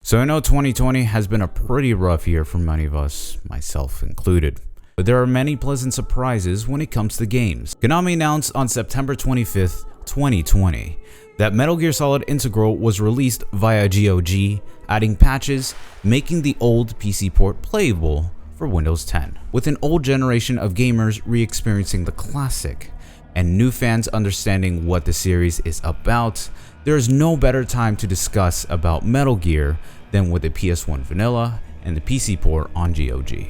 So I know 2020 has been a pretty rough year for many of us, myself included. But there are many pleasant surprises when it comes to games. Konami announced on September 25th, 2020 that Metal Gear Solid Integral was released via GOG, adding patches, making the old PC port playable for Windows 10. With an old generation of gamers re-experiencing the classic, and new fans understanding what the series is about, there is no better time to discuss about Metal Gear than with the PS1 vanilla and the PC port on GOG.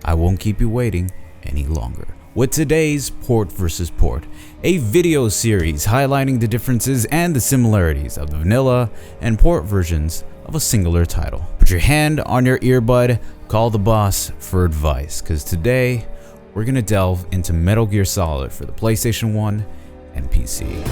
I won't keep you waiting any longer with today's Port vs. Port, a video series highlighting the differences and the similarities of the vanilla and port versions of a singular title. Put your hand on your earbud, call the boss for advice, because today we're gonna delve into Metal Gear Solid for the PlayStation 1 and PC.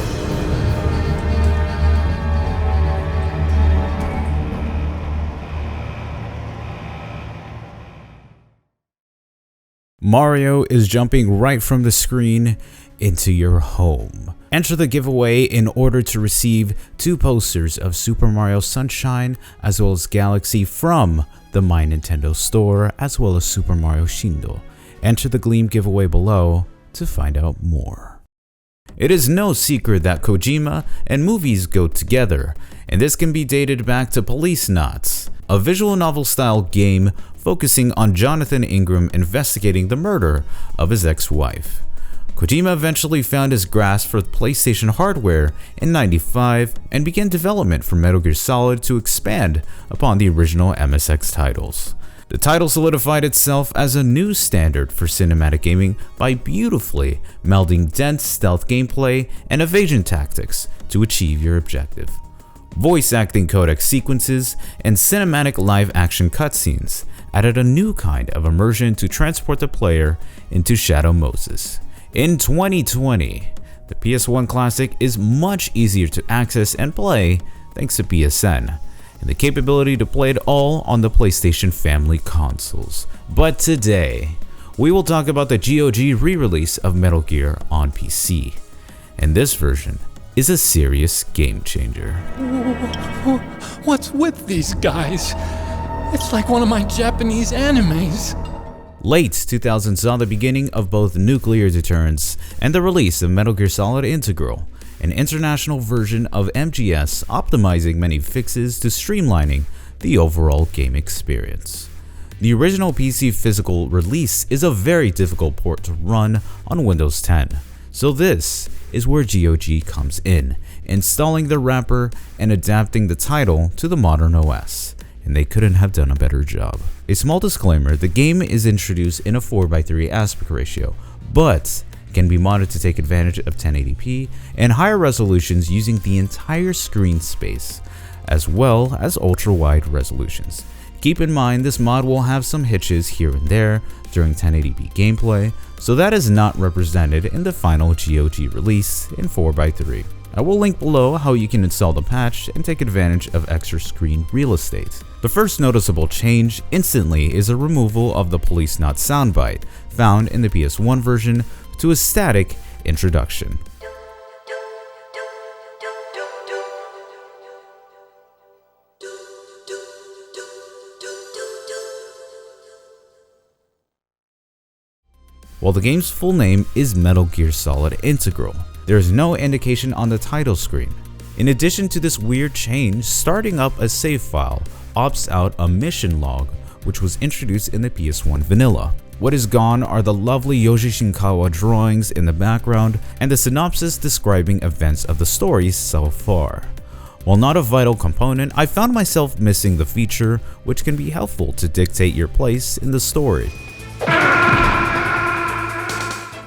Mario is jumping right from the screen into your home. Enter the giveaway in order to receive 2 posters of Super Mario Sunshine as well as Galaxy from the My Nintendo store, as well as Super Mario Shindo. Enter the Gleam giveaway below to find out more. It is no secret that Kojima and movies go together, and this can be dated back to Police Knots, a visual novel style game focusing on Jonathan Ingram investigating the murder of his ex-wife. Kojima eventually found his grasp for PlayStation hardware in '95 and began development for Metal Gear Solid to expand upon the original MSX titles. The title solidified itself as a new standard for cinematic gaming by beautifully melding dense stealth gameplay and evasion tactics to achieve your objective. Voice acting codec sequences and cinematic live-action cutscenes added a new kind of immersion to transport the player into Shadow Moses. In 2020, the PS1 Classic is much easier to access and play thanks to PSN, and the capability to play it all on the PlayStation family consoles. But today, we will talk about the GOG re-release of Metal Gear on PC, and this version is a serious game changer. What's with these guys? It's like one of my Japanese animes. Late 2000s saw the beginning of both nuclear deterrence and the release of Metal Gear Solid Integral, an international version of MGS optimizing many fixes to streamlining the overall game experience. The original PC physical release is a very difficult port to run on Windows 10, so this is where GOG comes in, installing the wrapper and adapting the title to the modern OS, and they couldn't have done a better job. A small disclaimer, the game is introduced in a 4:3 aspect ratio, but can be modded to take advantage of 1080p and higher resolutions using the entire screen space, as well as ultra-wide resolutions. Keep in mind this mod will have some hitches here and there during 1080p gameplay, so that is not represented in the final GOG release in 4:3. I will link below how you can install the patch and take advantage of extra screen real estate. The first noticeable change instantly is a removal of the Police Knot soundbite found in the PS1 version to a static introduction. While the game's full name is Metal Gear Solid Integral, there is no indication on the title screen. In addition to this weird change, starting up a save file opts out a mission log which was introduced in the PS1 vanilla. What is gone are the lovely Yoshi Shinkawa drawings in the background and the synopsis describing events of the story so far. While not a vital component, I found myself missing the feature which can be helpful to dictate your place in the story.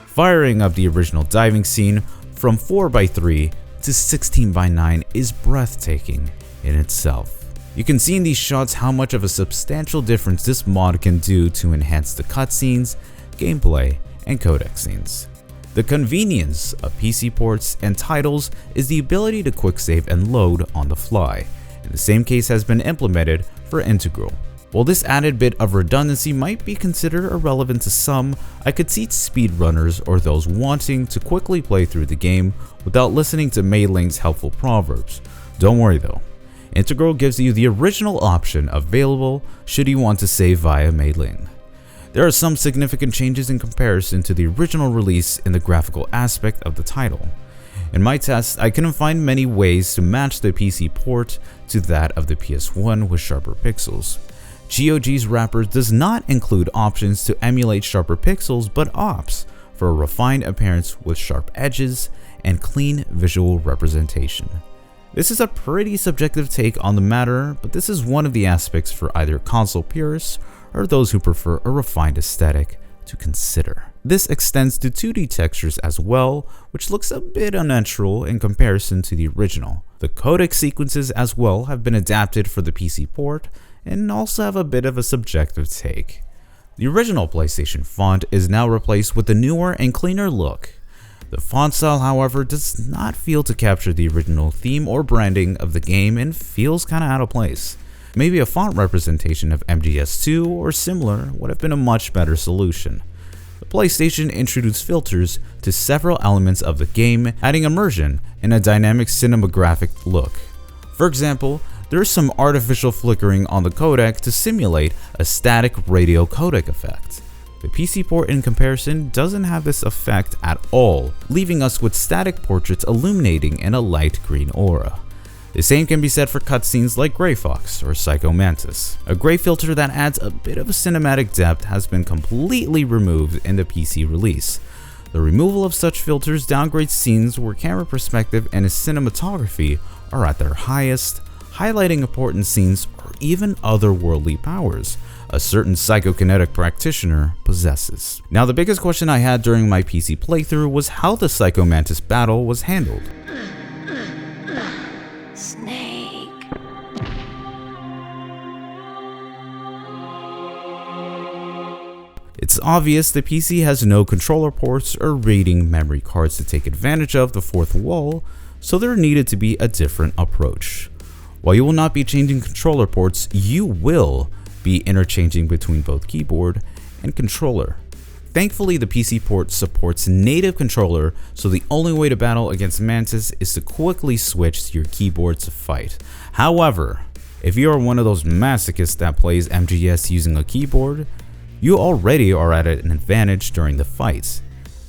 Firing up the original diving scene from 4:3 to 16:9 is breathtaking in itself. You can see in these shots how much of a substantial difference this mod can do to enhance the cutscenes, gameplay, and codec scenes. The convenience of PC ports and titles is the ability to quick save and load on the fly, and the same case has been implemented for Integral. While this added bit of redundancy might be considered irrelevant to some, I could see speedrunners or those wanting to quickly play through the game without listening to Mei Ling's helpful proverbs. Don't worry though, Integral gives you the original option available should you want to save via Meyrl. There are some significant changes in comparison to the original release in the graphical aspect of the title. In my test, I couldn't find many ways to match the PC port to that of the PS1 with sharper pixels. GOG's wrapper does not include options to emulate sharper pixels, but opts for a refined appearance with sharp edges and clean visual representation. This is a pretty subjective take on the matter, but this is one of the aspects for either console purists or those who prefer a refined aesthetic to consider. This extends to 2D textures as well, which looks a bit unnatural in comparison to the original. The codec sequences as well have been adapted for the PC port and also have a bit of a subjective take. The original PlayStation font is now replaced with a newer and cleaner look. The font style, however, does not feel to capture the original theme or branding of the game and feels kinda out of place. Maybe a font representation of MGS2 or similar would have been a much better solution. The PlayStation introduced filters to several elements of the game, adding immersion and a dynamic cinematographic look. For example, there is some artificial flickering on the codec to simulate a static radio codec effect. The PC port in comparison doesn't have this effect at all, leaving us with static portraits illuminating in a light green aura. The same can be said for cutscenes like Gray Fox or Psycho Mantis. A gray filter that adds a bit of a cinematic depth has been completely removed in the PC release. The removal of such filters downgrades scenes where camera perspective and cinematography are at their highest, highlighting important scenes or even otherworldly powers a certain psychokinetic practitioner possesses. Now, the biggest question I had during my PC playthrough was how the Psycho Mantis battle was handled. Snake. It's obvious the PC has no controller ports or reading memory cards to take advantage of the fourth wall, so there needed to be a different approach. While you will not be changing controller ports, you will be interchanging between both keyboard and controller. Thankfully, the PC port supports native controller, so the only way to battle against Mantis is to quickly switch to your keyboard to fight. However, if you are one of those masochists that plays MGS using a keyboard, you already are at an advantage during the fights.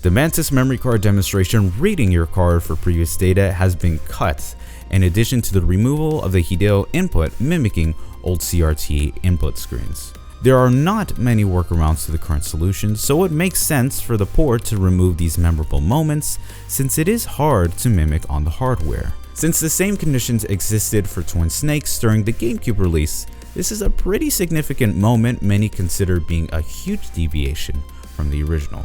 The Mantis memory card demonstration reading your card for previous data has been cut, in addition to the removal of the Hideo input mimicking old CRT input screens. There are not many workarounds to the current solution, so it makes sense for the port to remove these memorable moments since it is hard to mimic on the hardware. Since the same conditions existed for Twin Snakes during the GameCube release, this is a pretty significant moment many consider being a huge deviation from the original.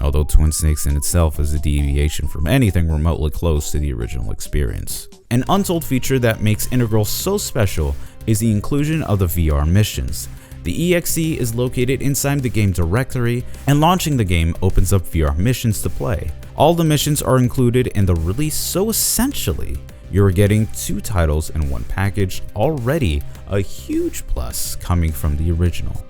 Although Twin Snakes in itself is a deviation from anything remotely close to the original experience. An untold feature that makes Integral so special is the inclusion of the VR missions. The EXE is located inside the game directory, and launching the game opens up VR missions to play. All the missions are included in the release, so essentially, you're getting 2 titles in one package, already a huge plus coming from the original.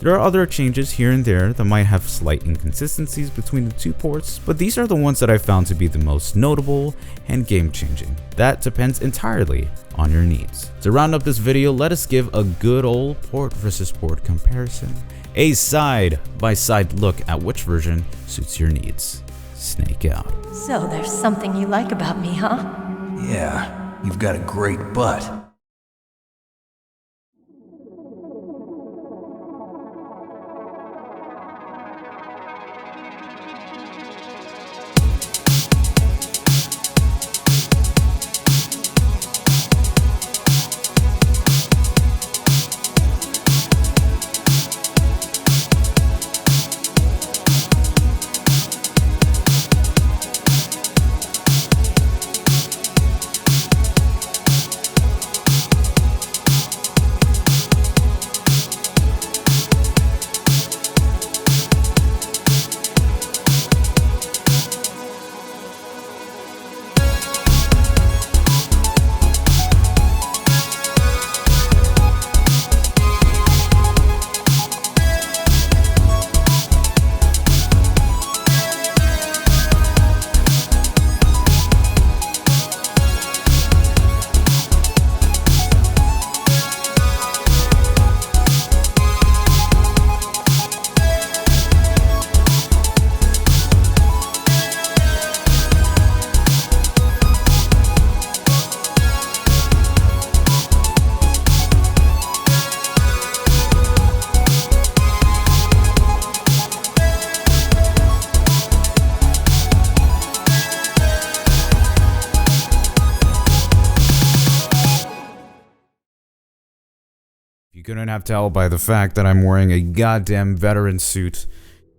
There are other changes here and there that might have slight inconsistencies between the 2 ports, but these are the ones that I found to be the most notable and game-changing. That depends entirely on your needs. To round up this video, let us give a good old port versus port comparison, a side-by-side look at which version suits your needs. Snake out. So there's something you like about me, huh? Yeah, you've got a great butt. couldn't have tell by the fact that I'm wearing a goddamn veteran suit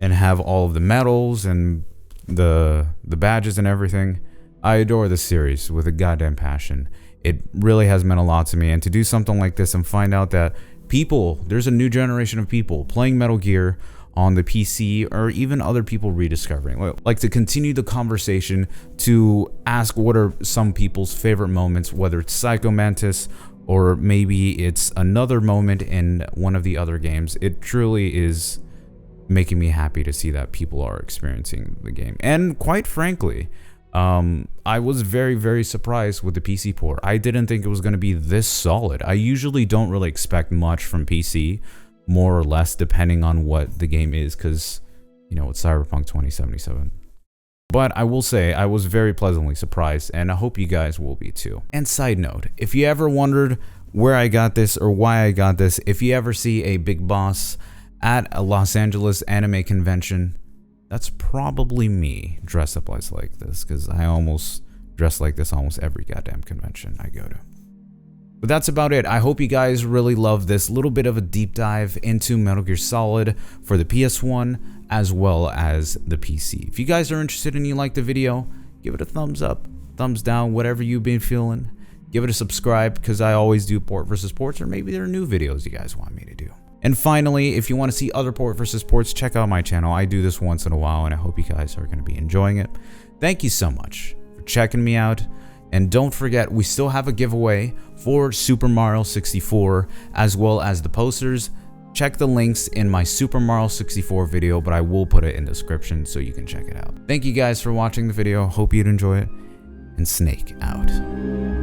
and have all of the medals and the badges and everything. I adore this series with a goddamn passion. It really has meant a lot to me, and to do something like this and find out that there's a new generation of people playing Metal Gear on the PC, or even other people rediscovering. Like to continue the conversation, to ask what are some people's favorite moments, whether it's Psycho Mantis or maybe it's another moment in one of the other games. It truly is making me happy to see that people are experiencing the game. And quite frankly, I was very, very surprised with the PC port. I didn't think it was going to be this solid. I usually don't really expect much from PC, more or less, depending on what the game is, because, you know, it's Cyberpunk 2077. But I will say, I was very pleasantly surprised, and I hope you guys will be too. And side note, if you ever wondered where I got this or why I got this, if you ever see a big boss at a Los Angeles anime convention, that's probably me dressed up like this, because I almost dress like this almost every goddamn convention I go to. But that's about it. I hope you guys really love this little bit of a deep dive into Metal Gear Solid for the PS1 as well as the PC. If you guys are interested and you like the video, give it a thumbs up, thumbs down, whatever you've been feeling. Give it a subscribe, because I always do port versus ports, or maybe there are new videos you guys want me to do. And finally, if you want to see other port versus ports, check out my channel. I do this once in a while, and I hope you guys are going to be enjoying it. Thank you so much for checking me out. And don't forget, we still have a giveaway for Super Mario 64, as well as the posters. Check the links in my Super Mario 64 video, but I will put it in the description so you can check it out. Thank you guys for watching the video. Hope you'd enjoy it. And Snake out.